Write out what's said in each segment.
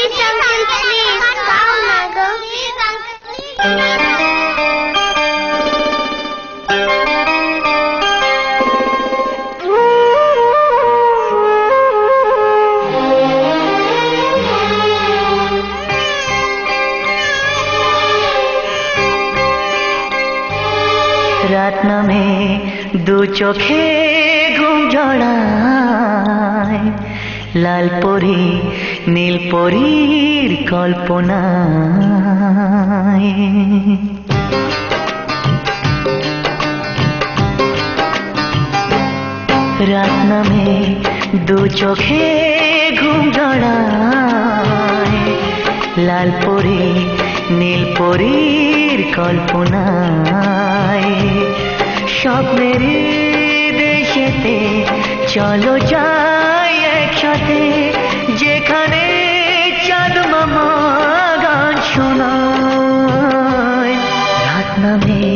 Please, uncle, please. Come, uncle. Please, uncle, please. রাত নামে দু চোখে ঘুম জড়ায়, লাল পরি নীল পরীর কল্পনায়। রাত নামে দু চোখে ঘুম জড়ায়, লাল পরি নীল পরীর কল্পনায়। স্বপ্নের দেশেতে চলো যাই একসাথে, যেখানে চাঁদ মামা গান শোনায়। রাত নামে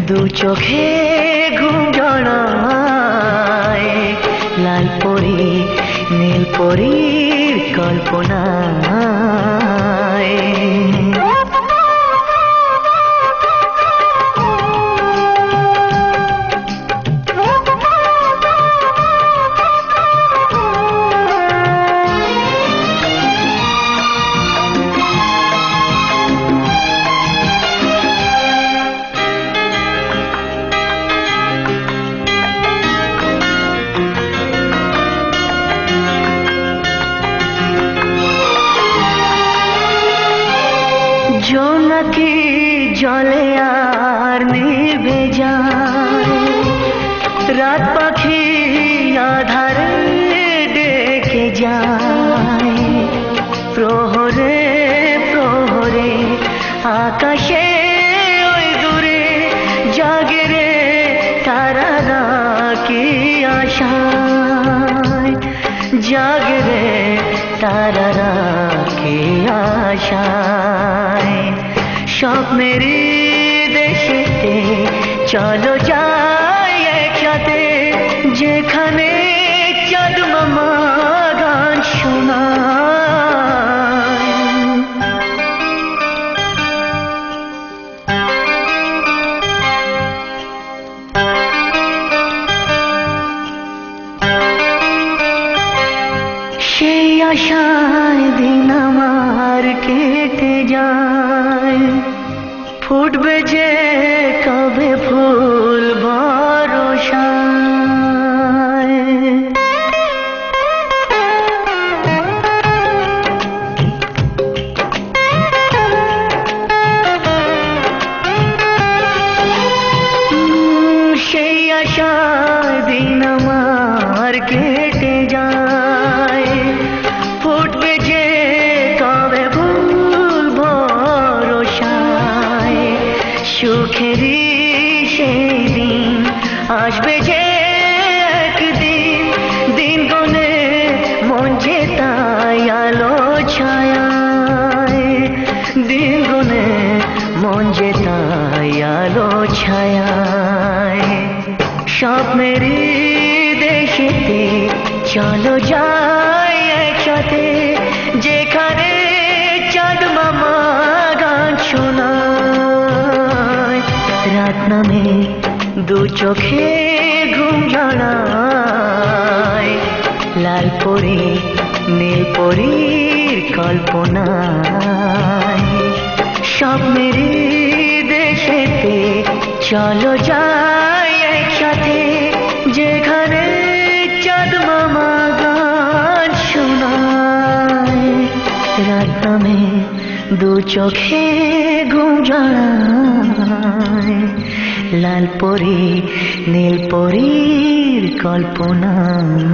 দু চোখে ঘুম জড়ায়, লাল পরি নীল পরীর কল্পনায়। জোনাকি জলে আর নিভে যায়, রাত পাখি আধারে ডেকে যায়। প্রহরে প্রহরে আকাশে ওই দূরে জাগে রে তারারা কি আশায়, জাগে রে তারারা কি আশায়। স্বপ্নের দেশেতে চলো যাই একসাথে, যেখানে চাঁদ মামা গান শোনায়। সেই আশায় দিন আমার কেটে যায়, ফুটবে যে কবে ফুল বরষায়। সেই আশায় দিন আমার কেটে যায়, ফুটবে যে কবে ফুল ভরসায়। সুখেরই সেই দিন আসবে যে একদিন, দিন গনে মন যে তাই আলো ছায়ায়, দিন গনে মন যে তাই আলো ছায়ায়। স্বপ্নের দেশেতে চলো যাই একসাথে, যেখানে চাঁদ মামা গান শোনায়। রাত নামে দু চোখে ঘুম জড়ায়, লাল পরি নীল পরীর কল্পনায়। স্বপ্নের দেশেতে চলো যাই একসাথে, যেখানে চাঁদ মামা গান শোনায়। রাত নামে দু চোখে ঘুম জড়ায়, লাল পরি নীল পরীর কল্পনায়।